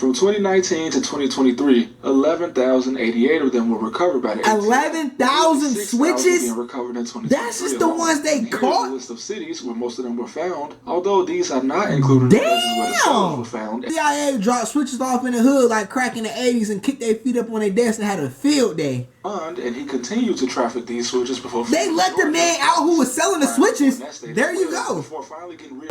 From 2019 to 2023, 11,088 of them were recovered by the ATF. 11,000 switches? Being recovered in 2023 That's just the ones they caught? Here's a list of cities where most of them were found, although these are not included in the places where the cells were found. CIA dropped switches off in the hood like crack in the 80s and kicked their feet up on their desk and had a field day. And he continued to traffic these switches before... They let the man out who was selling the switches. There you go. Before finally getting rid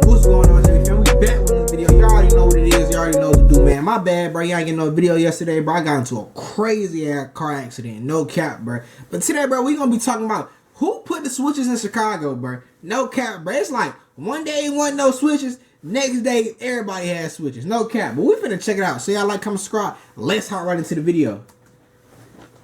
What's going on, JB? We back with this video. You already know what it is. You already know what to do, man. My bad, bro. You ain't getting no video yesterday, bro. I got into a crazy ass car accident. No cap, bro. But today, bro, we gonna be talking about who put the switches in Chicago, bro. No cap, bro. It's like one day it wasn't no switches. Next day, everybody has switches. No cap. But we finna check it out. So y'all like, comment, subscribe. Let's hop right into the video.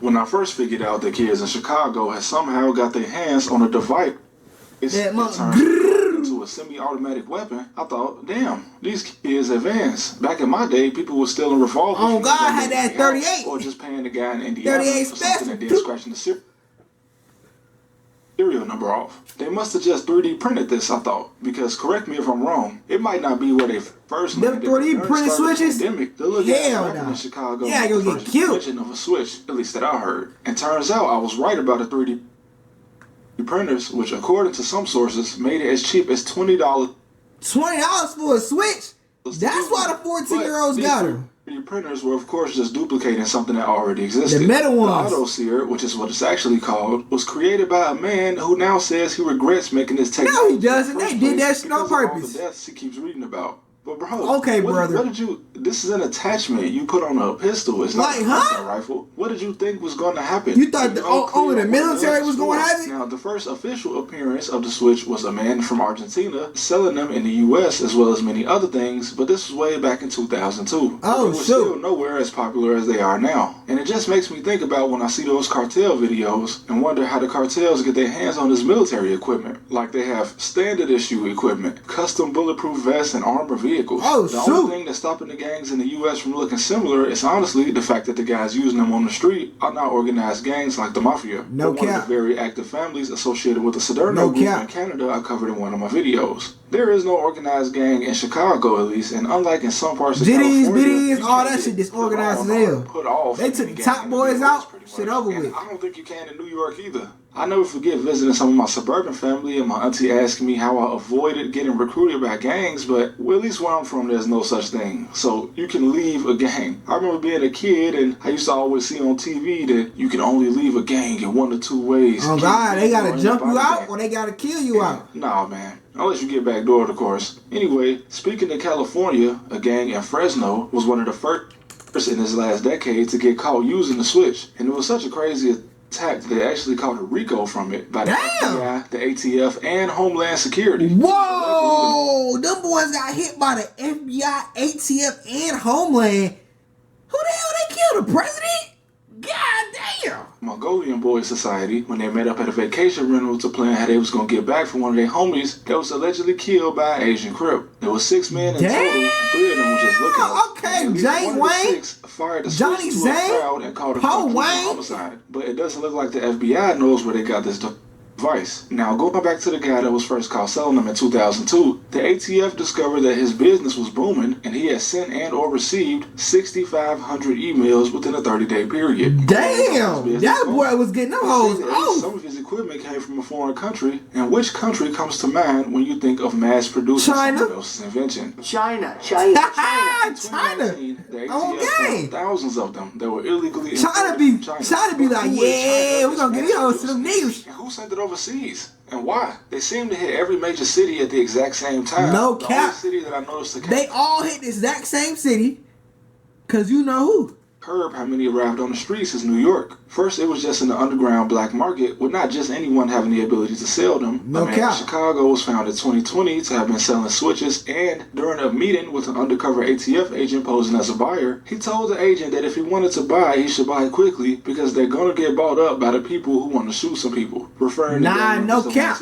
When I first figured out that kids in Chicago had somehow got their hands on a device that turned into a semi-automatic weapon, I thought, damn, these kids advanced. Back in my day, people were stealing revolvers. Oh God, I had that 38. Or just paying the guy in Indiana for something and then scratching the serial number off. They must have just 3D printed this, I thought, because correct me if I'm wrong, it might not be where they first landed. Them 3D printed switches? Hell no. In Chicago, yeah, go get killed. Of a switch, at least that I heard. And turns out I was right about the 3D printers, which according to some sources made it as cheap as $20. $20 for a switch? That's why the 14-year-olds got them. 3D printers were of course just duplicating something that already existed. The metal ones. The Autoseer, which is what it's actually called, was created by a man who now says he regrets making this technology. No, he doesn't. They did that shit on purpose. All the deaths he keeps reading about. But bro, okay, brother. What did you? This is an attachment you put on a pistol. It's not a hunting rifle. What did you think was going to happen? You thought only the military was going to have it? Now, the first official appearance of the switch was a man from Argentina selling them in the U.S. as well as many other things. But this was way back in 2002. Oh, they were still nowhere as popular as they are now. And it just makes me think about when I see those cartel videos and wonder how the cartels get their hands on this military equipment. Like they have standard issue equipment, custom bulletproof vests, and armor vehicles. Oh, the only thing that's stopping the gangs in the U.S. from looking similar is honestly the fact that the guys using them on the street are not organized gangs like the Mafia. No cap. One of the very active families associated with the Soderno group in Canada I covered in one of my videos. There is no organized gang in Chicago, at least, and unlike in some parts of California, all that shit disorganized as hell. They took the top boys out, shit over with. I don't think you can in New York either. I never forget visiting some of my suburban family and my auntie asking me how I avoided getting recruited by gangs, but well, at least where I'm from, there's no such thing. So you can leave a gang. I remember being a kid and I used to always see on TV that you can only leave a gang in one or two ways. Oh God, they gotta jump you out or they gotta kill you out. Nah, man. Unless you get backdoored, of course. Anyway, speaking of California, a gang in Fresno was one of the first in this last decade to get caught using the switch. And it was such a crazy attack that they actually caught a RICO from it by the FBI, the ATF, and Homeland Security. Whoa! Them boys got hit by the FBI, ATF, and Homeland. Who the hell they killed? The president? God damn! Mongolian Boys Society, when they met up at a vacation rental to plan how they was gonna get back from one of their homies that was allegedly killed by an Asian Crip. There was 6 men in total, and 3 of them were just looking at us. Okay, Jay Wayne, fired the Johnny switch to a Zane, crowd and called a Wayne. homicide. But it doesn't look like the FBI knows where they got this device. Now, going back to the guy that was first caught selling them in 2002, the ATF discovered that his business was booming and he had sent and or received 6,500 emails within a 30-day period. Damn! That boy was getting them hoes out. Some of his equipment came from a foreign country, and which country comes to mind when you think of mass-producing someone else's invention? China. In 2019, the ATF found thousands of them that were illegally imported from China. China be like, yeah, we're gonna get these hoes to them niggas. And who sent it overseas? And why? They seem to hit every major city at the exact same time. No cap. The only city that I noticed they all hit the exact same city, cause you know who. Curb how many arrived on the streets is New York. First, it was just in the underground black market, with not just anyone having the ability to sell them. No man cap. in Chicago was found in 2020 to have been selling switches, and during a meeting with an undercover ATF agent posing as a buyer, he told the agent that if he wanted to buy, he should buy quickly because they're gonna get bought up by the people who want to shoot some people. Referring to no cap.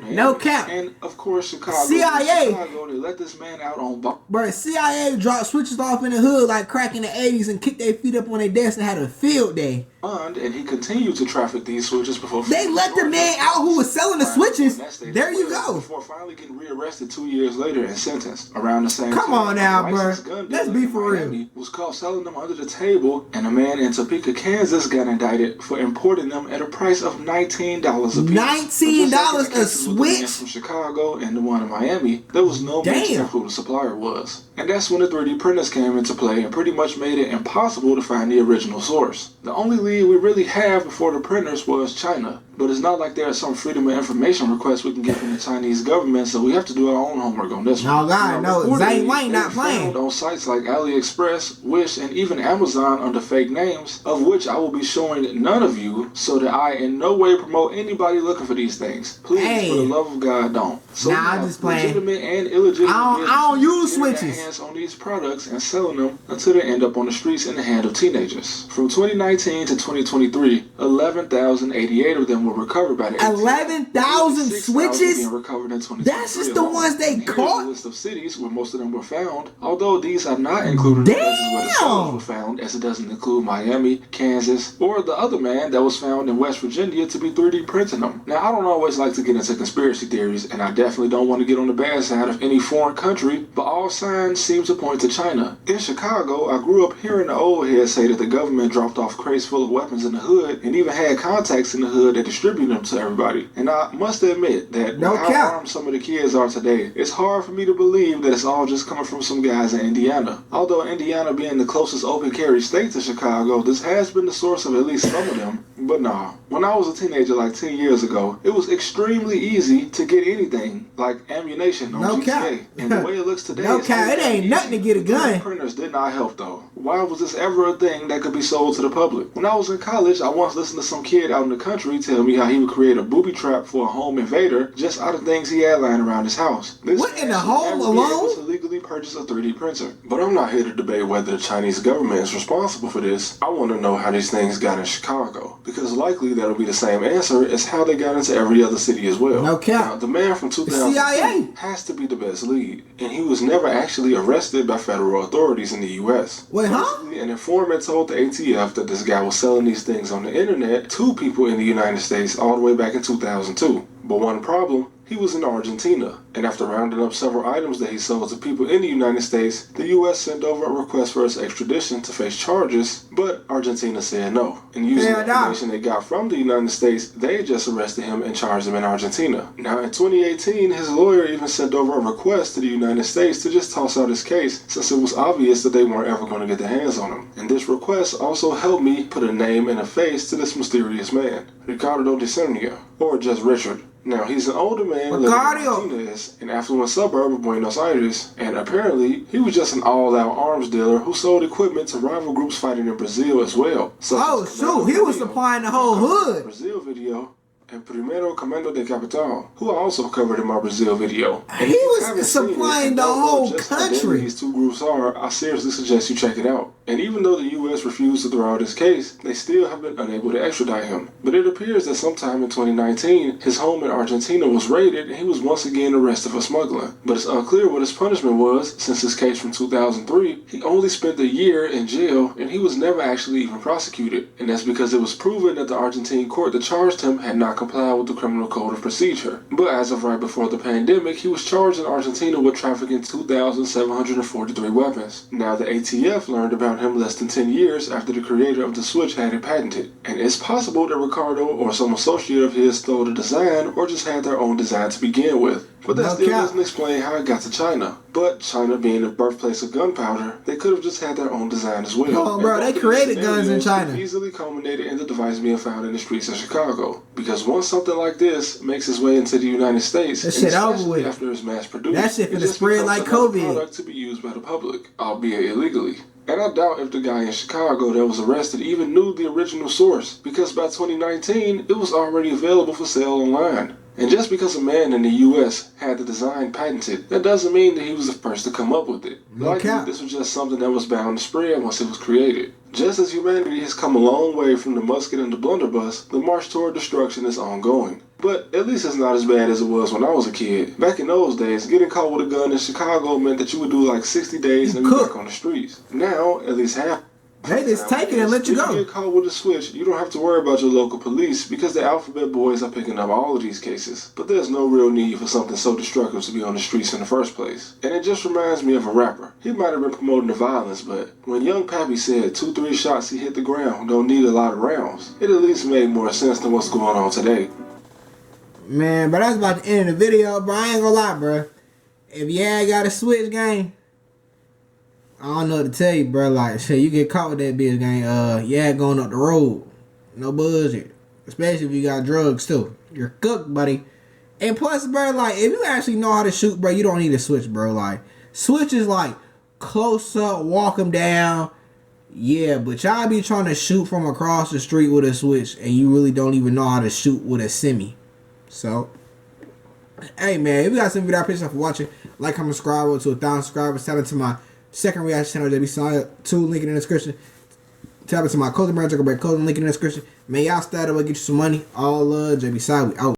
No cap. And of course, Chicago. Chicago, they let this man out on Bro, CIA dropped switches off in the hood like crack in the 80s and kicked their feet up on their desk and had a field day. banned, and he continued to traffic these switches before. They let the man out who was selling the switches. There you go. Before finally getting rearrested 2 years later and sentenced around the same time. Come on now, bro. Let's be for real. Was caught selling them under the table, and a man in Topeka, Kansas got indicted for importing them at a price of $19 a piece. $19 a switch? From Chicago and the one in Miami, there was no mention of who the supplier was. And that's when the 3D printers came into play and pretty much made it impossible to find the original source. The only lead we really have before the printers was China. But it's not like there's some freedom of information request we can get from the Chinese government, so we have to do our own homework on this one. No, God, no. Zane Wayne not playing. On sites like AliExpress, Wish, and even Amazon under fake names, of which I will be showing none of you, so that I in no way promote anybody looking for these things. Please, for the love of God, don't. So I'm just playing. Legitimate and illegitimate. I don't use switches. Hands on these products and selling them until they end up on the streets in the hand of teenagers. From 2019 to 2023, 11,088 of them were recovered by the 11,000 switches? Being recovered in 2023. That's just the ones they caught? A list of cities where most of them were found, although these are not included in the places where the sellers were found, as it doesn't include Miami, Kansas, or the other man that was found in West Virginia to be 3D printing them. Now, I don't always like to get into conspiracy theories, and I definitely don't want to get on the bad side of any foreign country, but all signs seem to point to China. In Chicago, I grew up hearing the old heads say that the government dropped off crates full of weapons in the hood, and even had contacts in the hood that distributed them to everybody. And I must admit that how armed some of the kids are today, it's hard for me to believe that it's all just coming from some guys in Indiana. Although Indiana being the closest open carry state to Chicago, this has been the source of at least some of them. But nah, when I was a teenager like 10 years ago, it was extremely easy to get anything, like ammunition on GTA. And the way it looks today, it ain't nothing to get a gun. Printers did not help though. Why was this ever a thing that could be sold to the public? When I was in college, I once listened to some kid out in the country tell me how he would create a booby trap for a home invader just out of things he had lying around his house. What, in the home alone? To legally purchase a 3D printer. But I'm not here to debate whether the Chinese government is responsible for this. I want to know how these things got in Chicago, because likely that'll be the same answer as how they got into every other city as well. No cap. Now, the man from 2002 has to be the best lead, and he was never actually arrested by federal authorities in the U.S. Wait, An informant told the ATF that this guy was selling these things on the internet to people in the United States all the way back in 2002. But one problem, he was in Argentina, and after rounding up several items that he sold to people in the United States, the U.S. sent over a request for his extradition to face charges, but Argentina said no. And using the information they got from the United States, they just arrested him and charged him in Argentina. Now, in 2018, his lawyer even sent over a request to the United States to just toss out his case, since it was obvious that they weren't ever going to get their hands on him. And this request also helped me put a name and a face to this mysterious man, Ricardo de Cernia, or just Richard. Now, he's an older man living in Martinez, an affluent suburb of Buenos Aires, and apparently, he was just an all-out arms dealer who sold equipment to rival groups fighting in Brazil as well. He was supplying the whole hood. Brazil video. And Primero Comando de Capital, who I also covered in my Brazil video. And he was supplying the whole country. These two groups are, I seriously suggest you check it out. And even though the U.S. refused to throw out his case, they still have been unable to extradite him. But it appears that sometime in 2019, his home in Argentina was raided and he was once again arrested for smuggling. But it's unclear what his punishment was, since his case from 2003, he only spent a year in jail and he was never actually even prosecuted. And that's because it was proven that the Argentine court that charged him had not complied with the Criminal Code of Procedure. But as of right before the pandemic, he was charged in Argentina with trafficking 2,743 weapons. Now the ATF learned about him less than 10 years after the creator of the Switch had it patented. And it's possible that Ricardo or some associate of his stole the design or just had their own design to begin with. But that still doesn't explain how it got to China. But China being the birthplace of gunpowder, they could have just had their own design as well. Oh, bro, they created guns in China. Easily culminated in the device being found in the streets of Chicago. Because once something like this makes its way into the United States, that shit over with. After it's mass produced, that shit finna spread like COVID. Product to be used by the public, albeit illegally. And I doubt if the guy in Chicago that was arrested even knew the original source, because by 2019, it was already available for sale online. And just because a man in the U.S. had the design patented, that doesn't mean that he was the first to come up with it. Likely, this was just something that was bound to spread once it was created. Just as humanity has come a long way from the musket and the blunderbuss, the march toward destruction is ongoing. But at least it's not as bad as it was when I was a kid. Back in those days, getting caught with a gun in Chicago meant that you would do like 60 days and be back on the streets. Now, at least half They just take it and let you If go. you get caught with a switch, you don't have to worry about your local police because the Alphabet Boys are picking up all of these cases. But there's no real need for something so destructive to be on the streets in the first place. And it just reminds me of a rapper. He might have been promoting the violence, but when Young Pappy said 2-3 shots he hit the ground don't need a lot of rounds, it at least made more sense than what's going on today. Man, but that's about the end of the video, bro. I ain't gonna lie, bro. If you ain't got a switch, gang, I don't know what to tell you, bro. Like, shit, you get caught with that bitch, gang. Yeah, going up the road. No bullshit. Especially if you got drugs, too. You're cooked, buddy. And plus, bro, like, if you actually know how to shoot, bro, you don't need a switch, bro. Like, switch is like close up, walk them down. Yeah, but y'all be trying to shoot from across the street with a switch, and you really don't even know how to shoot with a semi. So, hey, man, if you got some video, I appreciate you for watching. Like, comment, subscribe to 1,000 subscribers. Tap into my second reaction channel, JBsiah, 2, link in the description. Tap into my clothing brand, JungleBredClothing, link in the description. Man, y'all start up, get you some money. All love, JBsiah, we out.